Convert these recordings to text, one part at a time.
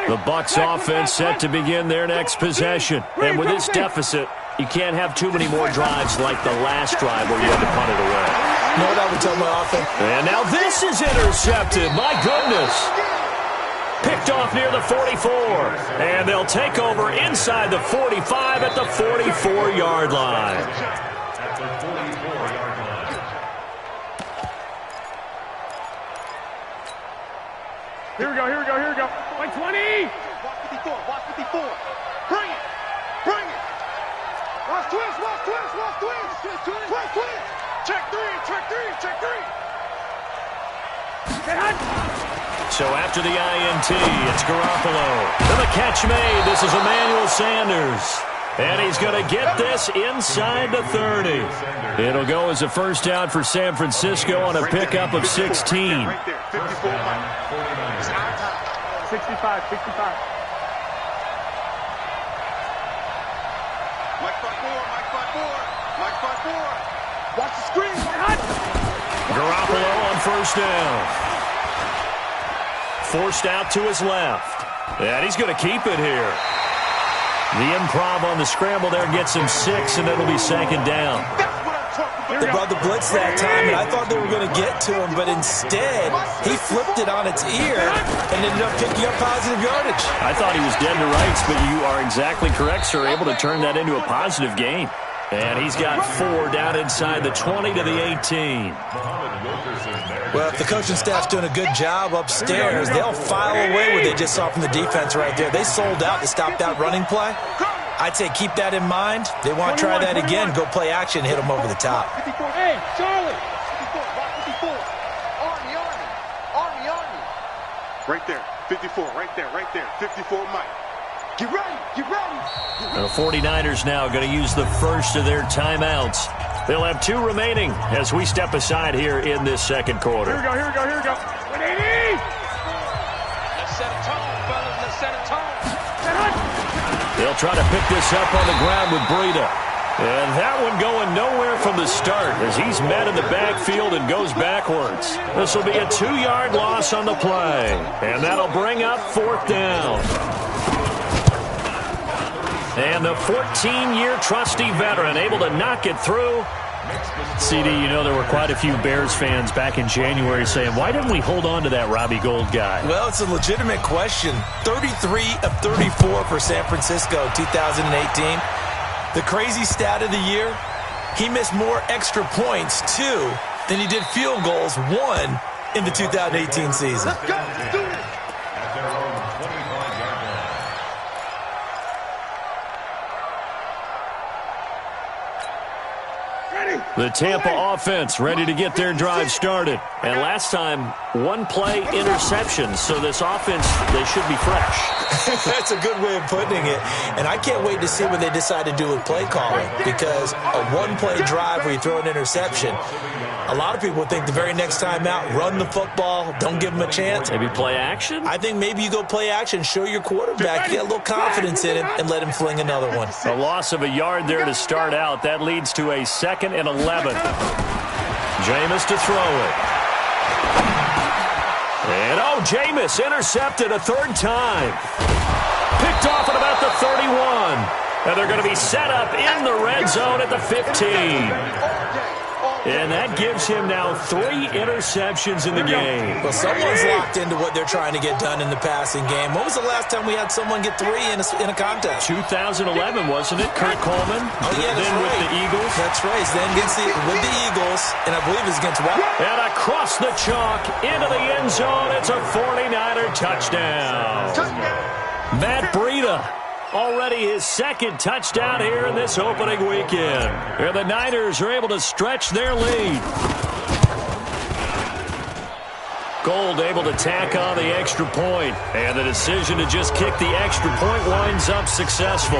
The Bucs offense set to begin their next possession. And with this deficit, you can't have too many more drives like the last drive where you had to punt it away. No, that would tell my offense. And now this is intercepted. My goodness. Picked off near the 44. And they'll take over inside the 45 at the 44-yard line. Here we go, here we go, here we go. Like 20. Watch 54, watch 54. Bring it, bring it. Watch twist, watch twist, watch twist. Twist, twist. Check three, check three, check three. So after the INT, it's Garoppolo. And the catch made. This is Emmanuel Sanders. And he's going to get this inside the 30. It'll go as a first down for San Francisco on a pickup of 16. Right there, 54. 65, 65. Mike 5-4, Mike 5-4, Mike 5-4. Watch the screen. Garoppolo on first down. Forced out to his left. And he's going to keep it here. The improv on the scramble there gets him 6, and it'll be second down. They brought the blitz that time, and I thought they were going to get to him, but instead, he flipped it on its ear and ended up picking up positive yardage. I thought he was dead to rights, but you are exactly correct, sir. Able to turn that into a positive gain. And he's got 4 down inside the 20 to the 18. Well, if the coaching staff's doing a good job upstairs, they'll file away what they just saw from the defense right there. They sold out to stop that running play. I'd say keep that in mind. They want to try that again, go play action, hit them over the top. Hey, Charlie. 54, Army, Army, Army, Army. Right there, 54, right there, 54, Mike. Get ready, get ready. The 49ers now going to use the first of their timeouts. They'll have 2 remaining as we step aside here in this second quarter. Here we go, here we go, here we go. 180. Let's set a tone, fellas, let's set a tone. They'll try to pick this up on the ground with Breida. And that one going nowhere from the start as he's met in the backfield and goes backwards. This will be a 2-yard loss on the play. And that'll bring up 4th down. And the 14-year trusty veteran able to knock it through. CD, you know there were quite a few Bears fans back in January saying, why didn't we hold on to that Robbie Gould guy? Well, it's a legitimate question. 33 of 34 for San Francisco 2018. The crazy stat of the year, he missed more extra points, 2, than he did field goals, 1, in the 2018 season. Let's go, let's do it. The Tampa offense ready to get their drive started. And last time, 1-play interception. So this offense, they should be fresh. That's a good way of putting it. And I can't wait to see what they decide to do with play calling. Because a 1-play drive where you throw an interception, a lot of people think the very next time out, run the football, don't give them a chance. Maybe play action? I think maybe you go play action, show your quarterback, get a little confidence in him, and let him fling another one. A loss of a yard there to start out. That leads to a 2nd and 11. Jameis to throw it. And, Jameis intercepted a 3rd time. Picked off at about the 31. And they're going to be set up in the red zone at the 15. And that gives him now 3 interceptions in the game. Well, someone's locked into what they're trying to get done in the passing game. When was the last time we had someone get 3 in a contest? 2011, wasn't it? Kurt Coleman? Oh, yeah, that's then right. with the Eagles. That's right. Then with the Eagles, and I believe it's against Washington. And across the chalk, into the end zone, it's a 49er touchdown. Matt Breida. Already his 2nd touchdown here in this opening weekend. And the Niners are able to stretch their lead. Gould able to tack on the extra point. And the decision to just kick the extra point winds up successful.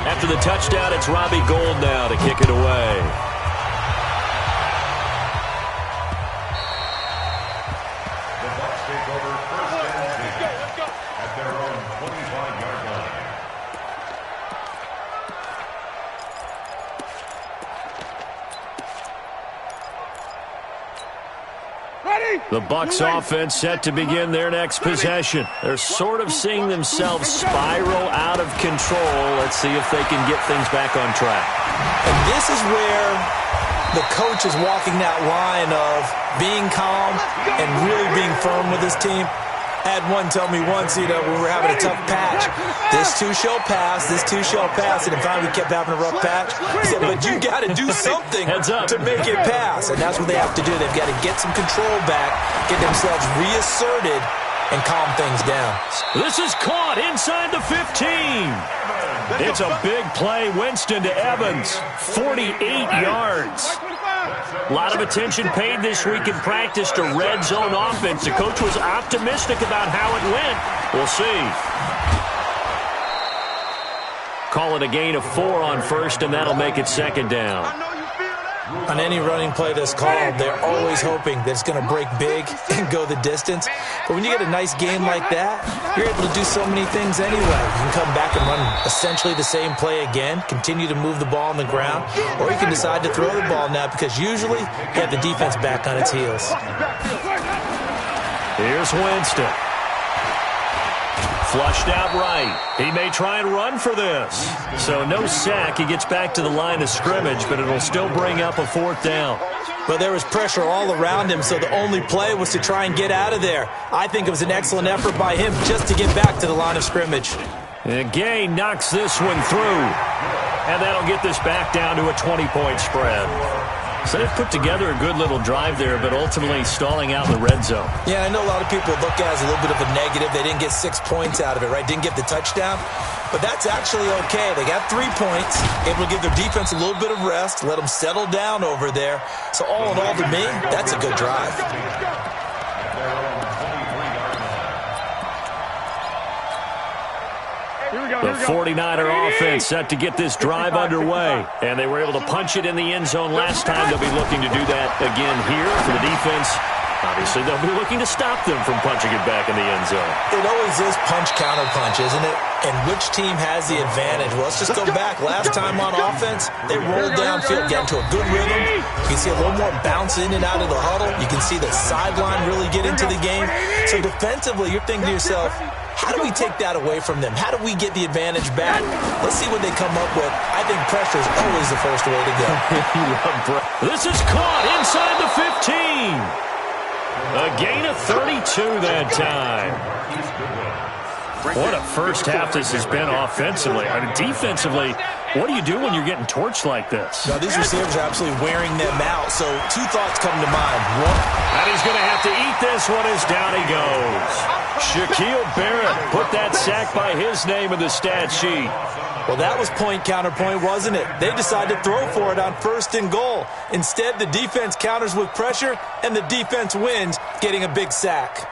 After the touchdown, it's Robbie Gould now to kick it away. The Bucs offense set to begin their next possession. They're sort of seeing themselves spiral out of control. Let's see if they can get things back on track. And this is where the coach is walking that line of being calm and really being firm with his team. I had one tell me once, we were having a tough patch. This too shall pass, this too shall pass. And finally we kept having a rough patch. He said, but you got to do something to make it pass. And that's what they have to do. They've got to get some control back, get themselves reasserted, and calm things down. This is caught inside the 15. It's a big play. Winston to Evans, 48 yards. A lot of attention paid this week in practice to red zone offense. The coach was optimistic about how it went. We'll see. Call it a gain of 4 on first, and that'll make it second down. On any running play that's called, they're always hoping that it's going to break big and go the distance. But when you get a nice game like that, you're able to do so many things anyway. You can come back and run essentially the same play again, continue to move the ball on the ground, or you can decide to throw the ball now because usually you have the defense back on its heels. Here's Winston. Flushed out right. He may try and run for this. So no sack. He gets back to the line of scrimmage, but it'll still bring up a 4th down. But there was pressure all around him, so the only play was to try and get out of there. I think it was an excellent effort by him just to get back to the line of scrimmage. And Gay knocks this one through. And that'll get this back down to a 20-point spread. So they've put together a good little drive there, but ultimately stalling out in the red zone. Yeah, I know a lot of people look at it as a little bit of a negative. They didn't get 6 points out of it, right? Didn't get the touchdown. But that's actually okay. They got 3 points, able to give their defense a little bit of rest, let them settle down over there. So all in all, to me, that's a good drive. The 49er offense set to get this drive underway. And they were able to punch it in the end zone last time. They'll be looking to do that again here for the defense. Obviously, they'll be looking to stop them from punching it back in the end zone. It always is punch-counter-punch, isn't it? And which team has the advantage? Well, let's just go back. Last time on offense, they rolled downfield, got into a good rhythm. You can see a little more bounce in and out of the huddle. You can see the sideline really get into the game. So defensively, you're thinking to yourself, how do we take that away from them? How do we get the advantage back? Let's see what they come up with. I think pressure is always the first way to go. This is caught inside the 15. A gain of 32 that time. What a first half this has been offensively. I mean, defensively, what do you do when you're getting torched like this? Now, these receivers are absolutely wearing them out. So 2 thoughts come to mind. One, and he's going to have to eat this one as down he goes. Shaquille Barrett put that sack by his name in the stat sheet. Well, that was point-counterpoint, wasn't it? They decided to throw for it on 1st and goal. Instead, the defense counters with pressure, and the defense wins, getting a big sack.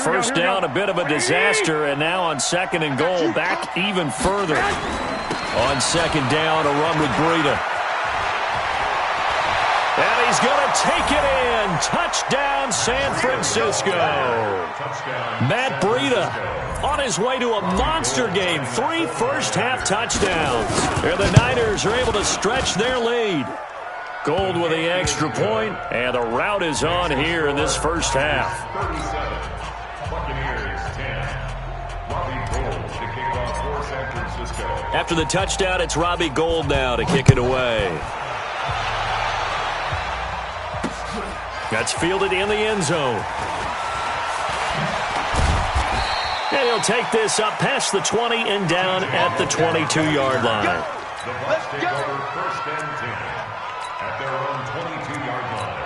First down, a bit of a disaster, and now on 2nd and goal, back even further. On 2nd down, a run with Breida. And he's going to take it in. Touchdown, San Francisco. Matt Breida on his way to a monster game. 3 first-half touchdowns. And the Niners are able to stretch their lead. Gold with the extra point, and the route is on here in this first half. After the touchdown, it's Robbie Gould now to kick it away. That's fielded in the end zone. And he'll take this up past the 20 and down at the 22-yard line. Let's go. First and 10 at their own 22-yard line.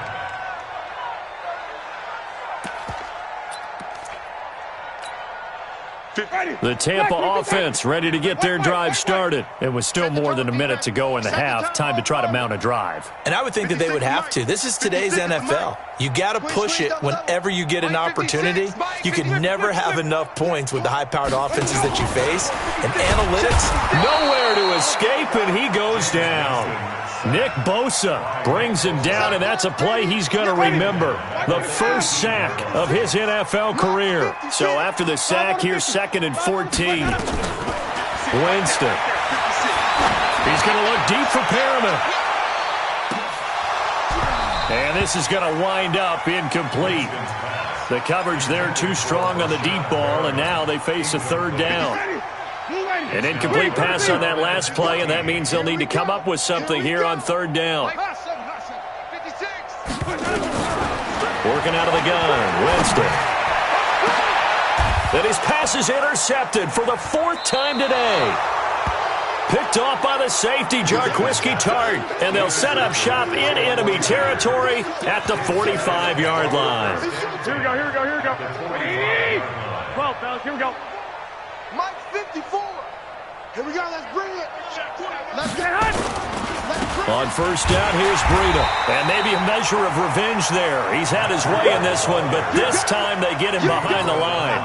The Tampa offense ready to get their drive started. It was still more than a minute to go in the half. Time to try to mount a drive. And I would think that they would have to. This is today's NFL. You got to push it whenever you get an opportunity. You can never have enough points with the high-powered offenses that you face. And analytics, nowhere to escape, and he goes down. Nick Bosa brings him down, and that's a play he's going to remember. The first sack of his NFL career. So after the sack, here's 2nd and 14. Winston. He's going to look deep for Perriman. And this is going to wind up incomplete. The coverage there too strong on the deep ball, and now they face a third down. An incomplete pass on that last play, and that means they'll need to come up with something here on third down. Working out of the gun, Winston. And his pass is intercepted for the fourth time today. Picked off by the safety, Jarquiski Tart. And they'll set up shop in enemy territory at the 45-yard line. Here we go, here we go, here we go. 12, fellas, here we go. Mike 54. Here we go, let's bring it. Let's get hot. On first down, here's Breida. And maybe a measure of revenge there. He's had his way in this one, but this time they get him behind the line.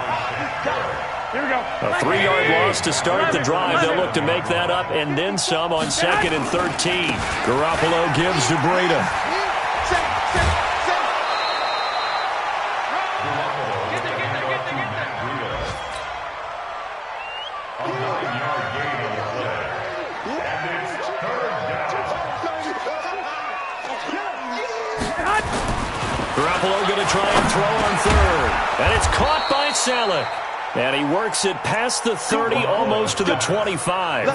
Here we go. A 3-yard loss to start the drive. They'll look to make that up and then some on 2nd and 13. Garoppolo gives to Breida. Garoppolo going to try and throw on third. And it's caught by Salek. And he works it past the 30, almost to the 25.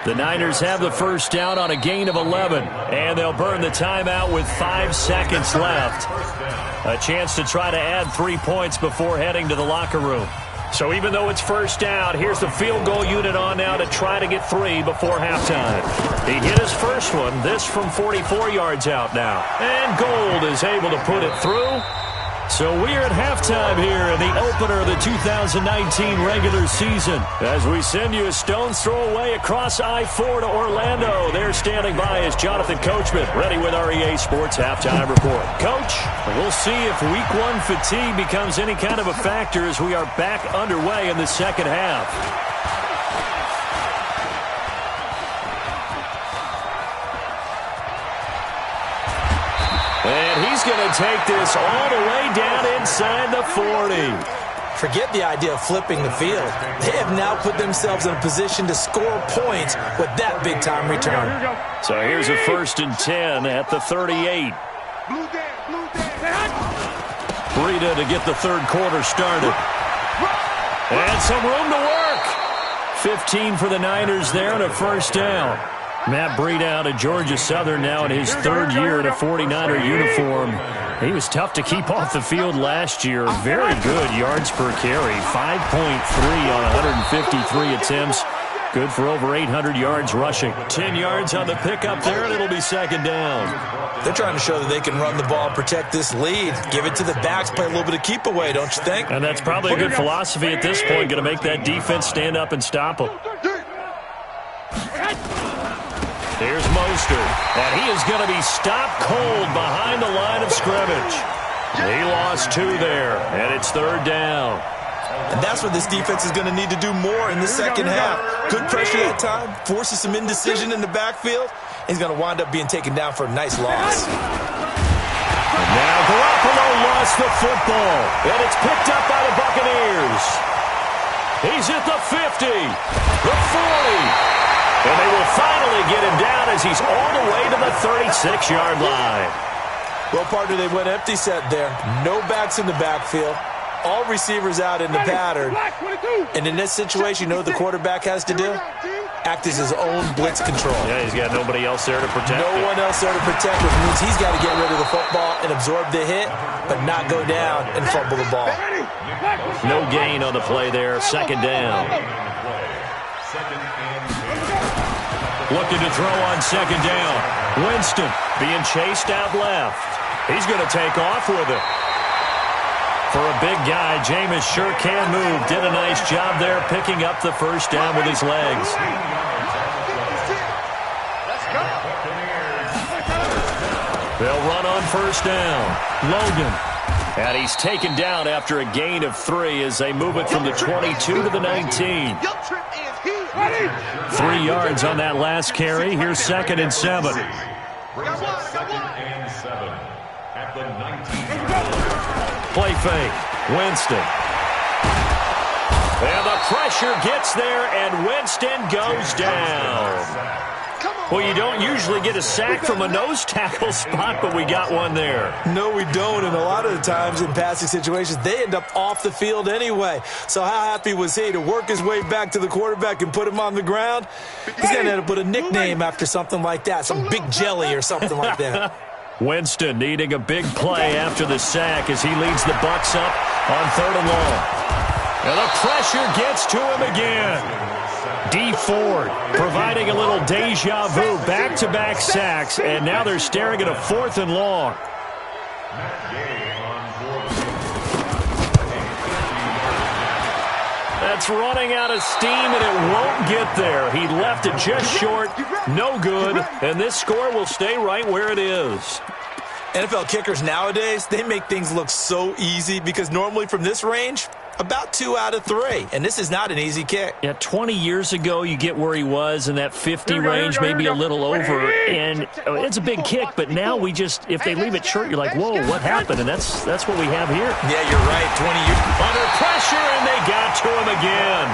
The Niners have the first down on a gain of 11. And they'll burn the timeout with 5 seconds left. A chance to try to add 3 points before heading to the locker room. So even though it's first down, here's the field goal unit on now to try to get 3 before halftime. He hit his first one, this from 44 yards out now. And Gold is able to put it through. So we're at halftime here in the opener of the 2019 regular season. As we send you a stone's throw away across I-4 to Orlando. There standing by is Jonathan Coachman, ready with our EA Sports Halftime Report. Coach, we'll see if Week 1 fatigue becomes any kind of a factor as we are back underway in the second half. And he's going to take this all the way down inside the 40. Forget the idea of flipping the field. They have now put themselves in a position to score points with that big-time return. So here's a 1st and 10 at the 38. Breida to get the third quarter started. And some room to work. 15 for the Niners there and a first down. Matt Breida out of Georgia Southern now in his 3rd year in a 49er uniform. He was tough to keep off the field last year. Very good yards per carry. 5.3 on 153 attempts. Good for over 800 yards rushing. 10 yards on the pickup there, and it'll be second down. They're trying to show that they can run the ball and protect this lead. Give it to the backs, play a little bit of keep away, don't you think? And that's probably a good philosophy at this point. Going to make that defense stand up and stop them. Here's Mostert, and he is going to be stopped cold behind the line of scrimmage. He lost 2 there, and it's 3rd down. And that's what this defense is going to need to do more in the second half. Good pressure that time, forces some indecision in the backfield. He's going to wind up being taken down for a nice loss. And now Garoppolo lost the football, and it's picked up by the Buccaneers. He's at the 50, the 40. And they will finally get him down as he's all the way to the 36-yard line. Well, partner, they went empty set there. No backs in the backfield. All receivers out in the pattern. And in this situation, you know what the quarterback has to do? Act as his own blitz control. Yeah, he's got nobody else there to protect him. No one else there to protect, which means he's got to get rid of the football and absorb the hit, but not go down and fumble the ball. No gain on the play there. Second down. Looking to throw on second down. Winston being chased out left. He's going to take off with it. For a big guy, Jameis sure can move. Did a nice job there picking up the first down with his legs. They'll run on first down. Logan. And he's taken down after a gain of 3 as they move it from the 22 to the 19. 3 yards on that last carry. Here's 2nd and 7. Play fake. Winston. And the pressure gets there, and Winston goes down. Well, you don't usually get a sack from a nose tackle spot, but we got one there. No, we don't, and a lot of the times in passing situations, they end up off the field anyway. So how happy was he to work his way back to the quarterback and put him on the ground? He's going to end up with a nickname after something like that, some Big Jelly or something like that. Winston needing a big play after the sack as he leads the Bucs up on 3rd and long. And the pressure gets to him again. D. Ford providing a little deja vu, back-to-back sacks, and now they're staring at a 4th and long. That's running out of steam, and it won't get there. He left it just short, no good, and this score will stay right where it is. NFL kickers nowadays, they make things look so easy because normally from this range, about 2 out of 3, and this is not an easy kick. Yeah, 20 years ago, you get where he was in that 50 range, maybe a little over, and it's a big kick, but now we just, if they leave it short, you're like, whoa, what happened? And that's what we have here. Yeah, you're right, 20 years. Under pressure, and they got to him again.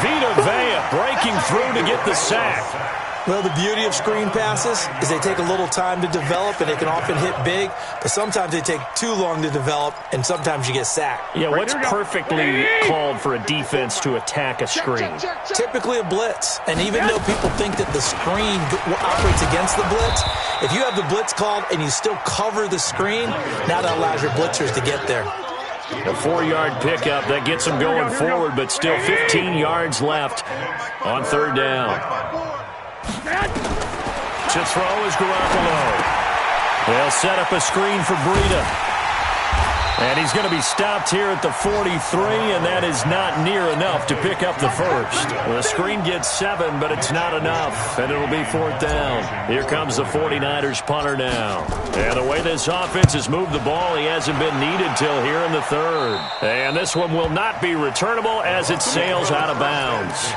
Vita Vea breaking through to get the sack. Well, the beauty of screen passes is they take a little time to develop, and they can often hit big, but sometimes they take too long to develop, and sometimes you get sacked. Yeah, what's perfectly called for a defense to attack a screen? Typically a blitz, and even though people think that the screen operates against the blitz, if you have the blitz called and you still cover the screen, now that allows your blitzers to get there. A 4-yard pickup that gets them going forward, but still 15 yards left on 3rd down. To throw is Garoppolo. They'll set up a screen for Breida. And he's going to be stopped here at the 43, and that is not near enough to pick up the first. The screen gets 7, but it's not enough, and it'll be 4th down. Here comes the 49ers punter now. And the way this offense has moved the ball, he hasn't been needed till here in the 3rd. And this one will not be returnable as it sails out of bounds.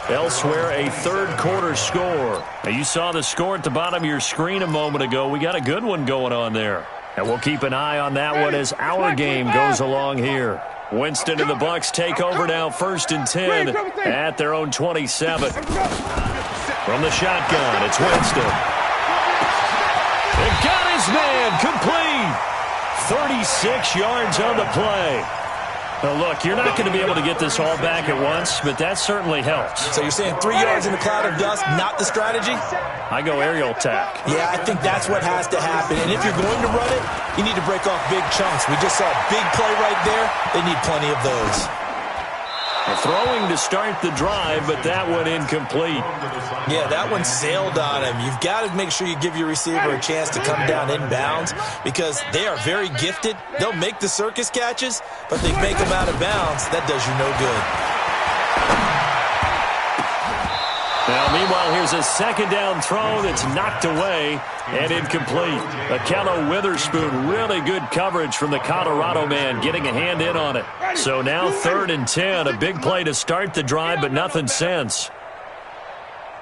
Elsewhere, a 3rd quarter score. Now, you saw the score at the bottom of your screen a moment ago. We got a good one going on there. And we'll keep an eye on that one as our game goes along here. Winston and the Bucs take over now, 1st and 10 at their own 27. From the shotgun, it's Winston. It got his man complete. 36 yards on the play. Well, look, you're not going to be able to get this all back at once, but that certainly helps. So you're saying 3 yards in the cloud of dust, not the strategy? I go aerial attack. Yeah, I think that's what has to happen. And if you're going to run it, you need to break off big chunks. We just saw a big play right there. They need plenty of those. Throwing to start the drive, but that one incomplete. Yeah, that one sailed on him. You've got to make sure you give your receiver a chance to come down inbounds because they are very gifted. They'll make the circus catches, but they make them out of bounds. That does you no good. Now, meanwhile, here's a 2nd down throw that's knocked away and incomplete. Akello Witherspoon, really good coverage from the Colorado man, getting a hand in on it. So now 3rd and 10, a big play to start the drive, but nothing since.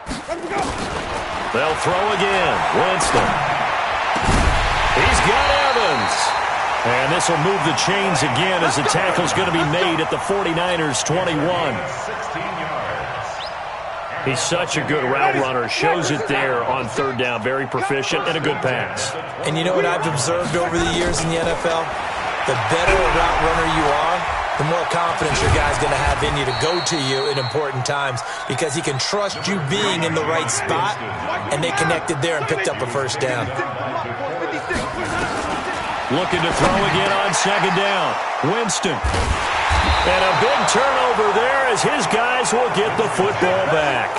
They'll throw again. Winston. He's got Evans. And this will move the chains again as the tackle's going to be made at the 49ers' 21. He's such a good route runner. Shows it there on 3rd down. Very proficient and a good pass. And you know what I've observed over the years in the NFL? The better a route runner you are, the more confidence your guy's going to have in you to go to you in important times because he can trust you being in the right spot, and they connected there and picked up a 1st down. Looking to throw again on 2nd down. Winston. And a big turnover there as his guys will get the football back.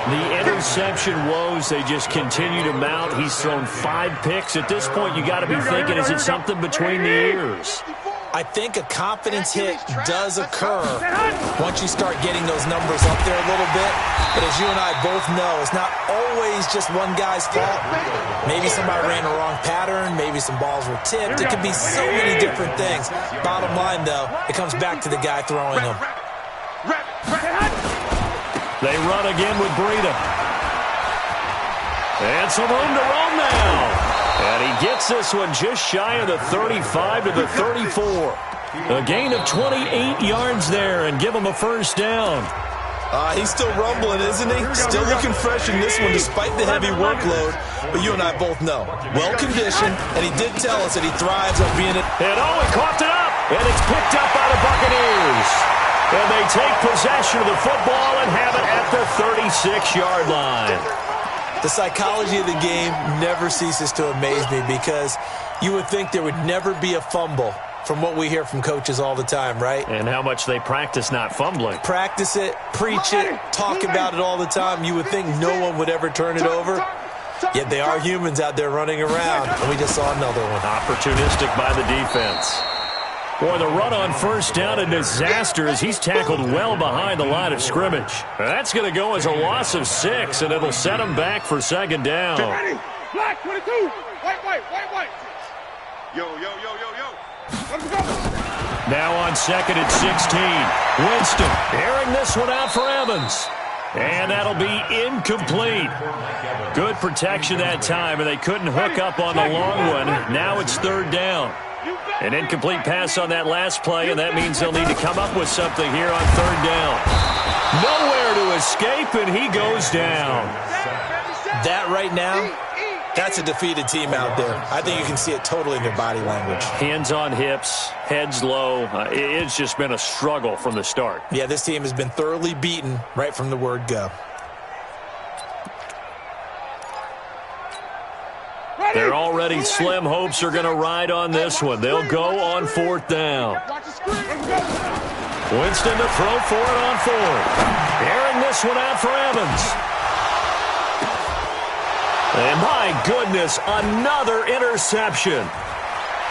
The interception woes, they just continue to mount. He's thrown 5 picks. At this point, you got to be thinking, is it something between the ears? I think a confidence hit does occur once you start getting those numbers up there a little bit. But as you and I both know, it's not always just one guy's fault. Maybe somebody ran the wrong pattern. Maybe some balls were tipped. It could be so many different things. Bottom line, though, it comes back to the guy throwing them. They run again with Breida. And some room to roam now. And he gets this one just shy of the 35 to the 34. A gain of 28 yards there and give him a 1st down. He's still rumbling, isn't he? Still looking fresh in this one despite the heavy workload. But you and I both know, well-conditioned, and he did tell us that he thrives on being it. And he coughed it up, and it's picked up by the Buccaneers. And they take possession of the football and have it at the 36-yard line. The psychology of the game never ceases to amaze me because you would think there would never be a fumble from what we hear from coaches all the time, right? And how much they practice not fumbling. Practice it, preach it, talk about it all the time. You would think no one would ever turn it over. Yet they are humans out there running around, and we just saw another one. Opportunistic by the defense. Boy, the run on first down, a disaster as he's tackled well behind the line of scrimmage. That's going to go as a loss of 6, and it'll set him back for second down. Black 22. White. Yo. Let's go. Now on second and 16. Winston airing this one out for Evans. And that'll be incomplete. Good protection that time, and they couldn't hook up on the long one. Now it's third down. An incomplete pass on that last play, and that means they'll need to come up with something here on third down. Nowhere to escape, and he goes down. That right now, that's a defeated team out there. I think you can see it totally in their body language. Hands on hips, heads low. It's just been a struggle from the start. Yeah, this team has been thoroughly beaten right from the word go. Their already slim hopes are going to ride on this one. They'll go on fourth down. Winston to throw for it on fourth. Airing this one out for Evans. And my goodness, another interception.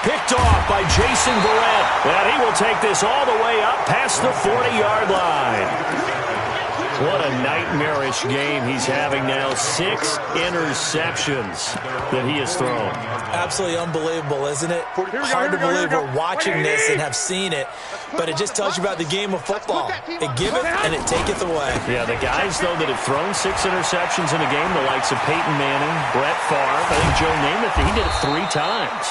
Picked off by Jason Verrett. And he will take this all the way up past the 40-yard line. What a nightmarish game he's having now. 6 interceptions that he has thrown. Absolutely unbelievable, isn't it? Hard to believe we're watching this and have seen it, but it just tells you about the game of football. It giveth and it taketh away. Yeah, the guys, though, that have thrown 6 interceptions in a game, the likes of Peyton Manning, Brett Favre, I think Joe Namath, he did it 3 times.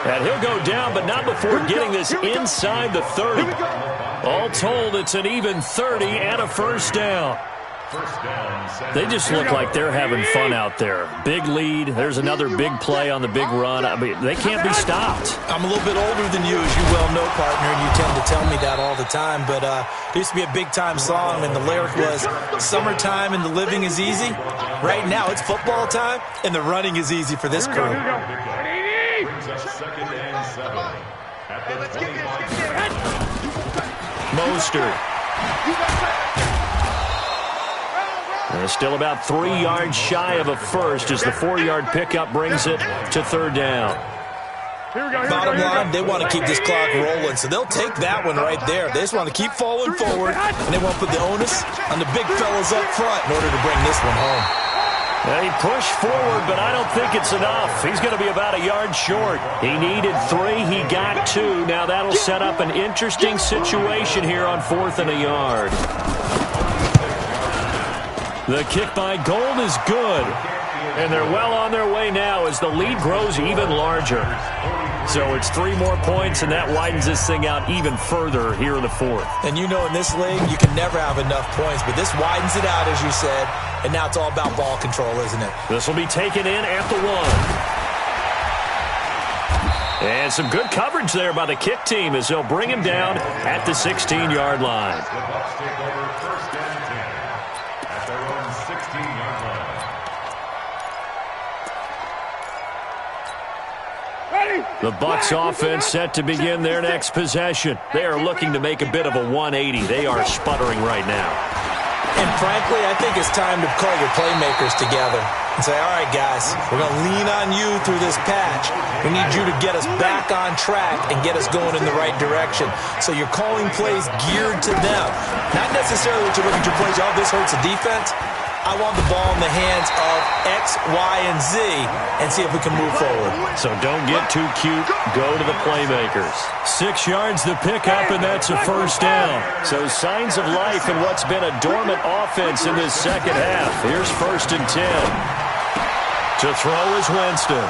And he'll go down, but not before getting this inside the 30. All told, it's an even 30 and a first down. They just look like they're having fun out there. Big lead. There's another big play on the big run. I mean, they can't be stopped. I'm a little bit older than you, as you well know, partner, and you tend to tell me that all the time. But there used to be a big-time song, and the lyric was, summertime and the living is easy. Right now, it's football time, and the running is easy for this crew. Second and 7 at the 25. Mostert. They're still about 3 yards shy of a first as the 4-yard pickup brings it to third down. Bottom line, they want to keep this clock rolling, so they'll take that one right there. They just want to keep falling forward, and they want to put the onus on the big fellas up front in order to bring this one home. He pushed forward, but I don't think it's enough. He's going to be about a yard short. He needed 3. He got 2. Now that'll set up an interesting situation here on 4th and a yard. The kick by Gold is good. And they're well on their way now as the lead grows even larger. So it's 3 more points, and that widens this thing out even further here in the 4th. And you know in this league, you can never have enough points, but this widens it out, as you said, and now it's all about ball control, isn't it? This will be taken in at the 1. And some good coverage there by the kick team as they'll bring him down at the 16-yard line. The Bucs take over first and 10 at their own 16-yard line. The Bucs offense set to begin their next possession. They are looking to make a bit of a 180. They are sputtering right now. And frankly, I think it's time to call your playmakers together and say, all right, guys, we're going to lean on you through this patch. We need you to get us back on track and get us going in the right direction. So you're calling plays geared to them. Not necessarily that you look at your plays, oh, this hurts the defense. I want the ball in the hands of X, Y, and Z and see if we can move forward. So don't get too cute. Go to the playmakers. 6 yards the pickup, and that's a first down. So signs of life in what's been a dormant offense in this second half. Here's 1st and 10. To throw is Winston.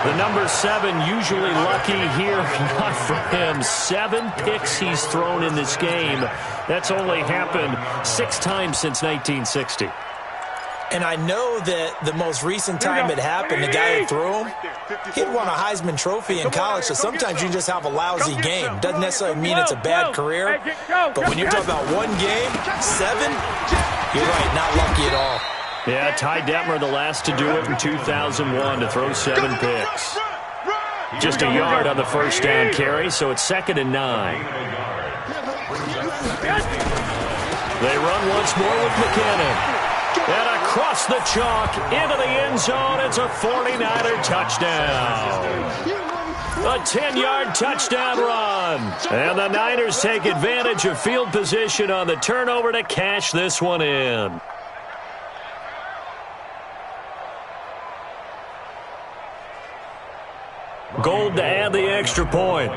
The number 7 usually lucky here. Not for him. 7 picks he's thrown in this game. That's only happened 6 times since 1960. And I know that the most recent time it happened, the guy who threw him, he'd won a Heisman Trophy in college, so sometimes you just have a lousy game. Doesn't necessarily mean it's a bad career, but when you're talking about one game, 7, you're right, not lucky at all. Yeah, Ty Detmer, the last to do it in 2001, to throw 7 picks. Just a yard on the first down carry, so it's 2nd and 9. They run once more with McKinnon. And across the chalk, into the end zone, it's a 49er touchdown. A 10-yard touchdown run. And the Niners take advantage of field position on the turnover to cash this one in. Gold to add the extra point.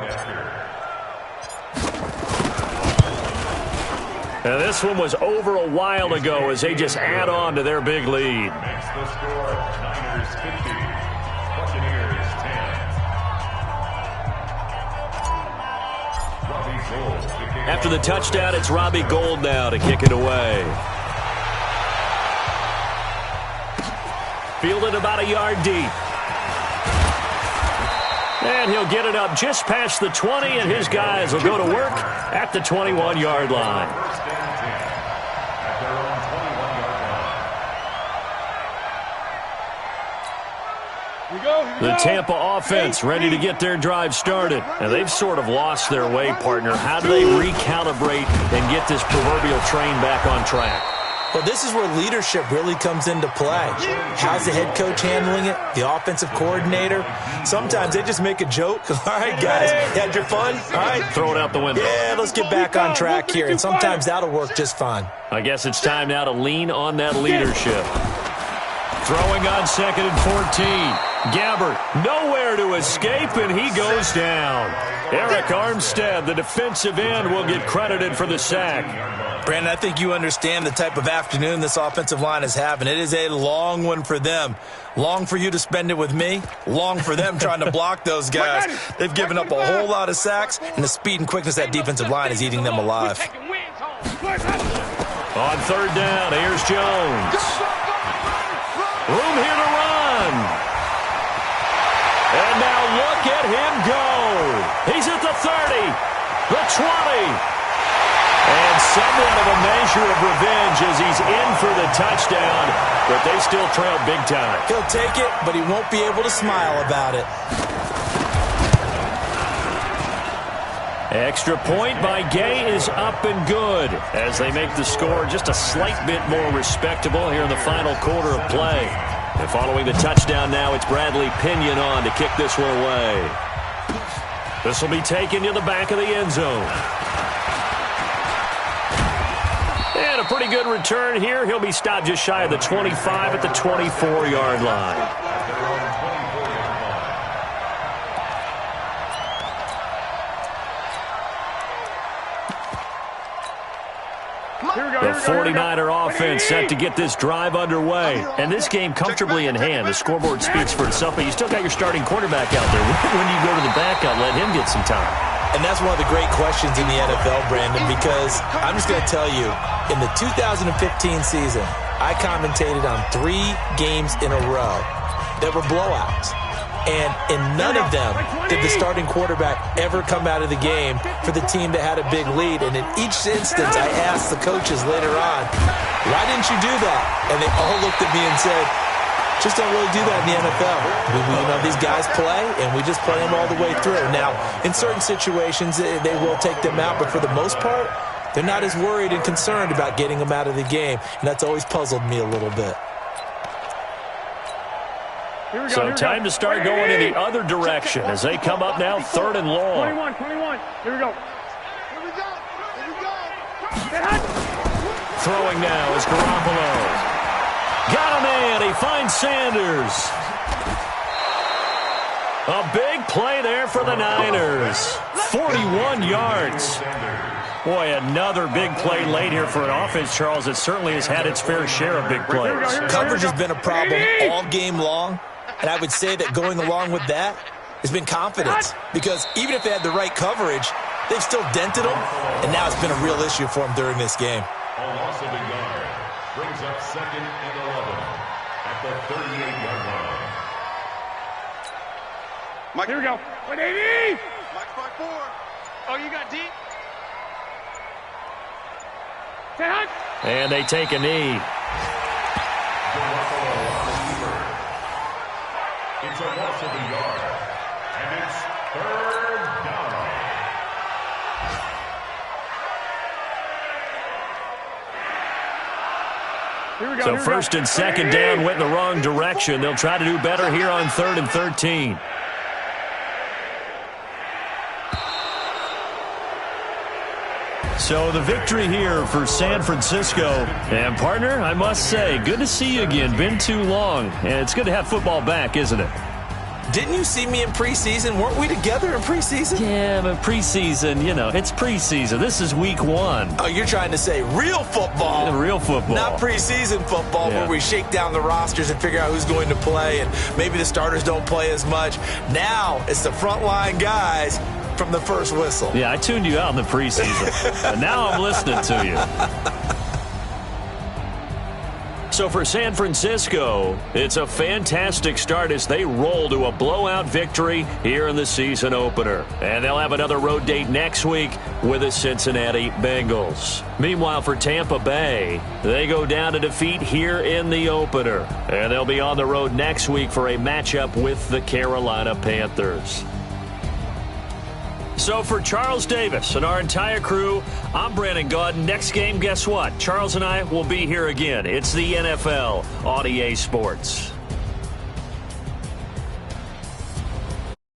And this one was over a while ago as they just add on to their big lead. Makes the score Niners 50, Buccaneers 10. Robbie Gould to kick After the touchdown, it's Robbie Gould now to kick it away. Fielded about a yard deep. And he'll get it up just past the 20, and his guys will go to work at the 21-yard line. First and 10 at their own 21-yard line. The Tampa offense ready to get their drive started. And they've sort of lost their way, partner. How do they recalibrate and get this proverbial train back on track? Well, this is where leadership really comes into play. How's the head coach handling it? The offensive coordinator? Sometimes they just make a joke. All right, guys, had your fun? All right. Throw it out the window. Yeah, let's get back on track here. And sometimes that'll work just fine. I guess it's time now to lean on that leadership. Throwing on 2nd and 14. Gabbert, nowhere to escape, and he goes down. Eric Armstead, the defensive end, will get credited for the sack. Brandon, I think you understand the type of afternoon this offensive line is having. It is a long one for them. Long for you to spend it with me. Long for them trying to block those guys. They've given up a whole lot of sacks, and the speed and quickness of that defensive line is eating them alive. On 3rd down, here's Jones. Room here to run. And now look at him go. He's at the 30, the 20. And somewhat of a measure of revenge as he's in for the touchdown, but they still trail big time. He'll take it, but he won't be able to smile about it. Extra point by Gay is up and good as they make the score just a slight bit more respectable here in the final quarter of play. And following the touchdown now, it's Bradley Pinion on to kick this one away. This will be taken to the back of the end zone. And a pretty good return here. He'll be stopped just shy of the 25 at the 24-yard line. The 49er offense set to get this drive underway. And this game comfortably in hand. The scoreboard speaks for itself, but you still got your starting quarterback out there. When do you go to the backup, let him get some time? And that's one of the great questions in the NFL, Brandon, because I'm just going to tell you, in the 2015 season, I commentated on 3 games in a row that were blowouts. And in none of them did the starting quarterback ever come out of the game for the team that had a big lead. And in each instance, I asked the coaches later on, why didn't you do that? And they all looked at me and said, just don't really do that in the NFL. These guys play, and we just play them all the way through. Now, in certain situations, they will take them out, but for the most part, they're not as worried and concerned about getting them out of the game. And that's always puzzled me a little bit. So time to start going in the other direction as they come up now 3rd and long. 21. Here we go. Throwing now is Garoppolo. Got him in. He finds Sanders. A big play there for the Niners. 41 yards. Boy, another big play late here for an offense, Charles, that certainly has had its fair share of big plays. Coverage has been a problem all game long. And I would say that going along with that has been confidence. Because even if they had the right coverage, they've still dented them, and now it's been a real issue for them during this game. A loss of a yard brings up 2nd and 11 at the 38-yard line. Mike, here we go. Wait, Davey! Mike 5-4. Oh, you got deep? Say hi. And they take a knee. It's a loss of a yard, and it's 3rd down. Here we go. So here we first go. and second down went in the wrong direction. They'll try to do better here on 3rd and 13. So the victory here for San Francisco. And, partner, I must say, good to see you again. Been too long. And it's good to have football back, isn't it? Didn't you see me in preseason? Weren't we together in preseason? Yeah, but preseason, you know, it's preseason. This is week 1. Oh, you're trying to say real football. Yeah, real football. Not preseason football Yeah. where we shake down the rosters and figure out who's going to play, and maybe the starters don't play as much. Now it's the frontline guys from the first whistle. Yeah, I tuned you out in the preseason. But now I'm listening to you. So for San Francisco, it's a fantastic start as they roll to a blowout victory here in the season opener. And they'll have another road date next week with the Cincinnati Bengals. Meanwhile, for Tampa Bay, they go down to defeat here in the opener. And they'll be on the road next week for a matchup with the Carolina Panthers. So for Charles Davis and our entire crew, I'm Brandon Gaudin. Next game, guess what? Charles and I will be here again. It's the NFL on EA Sports.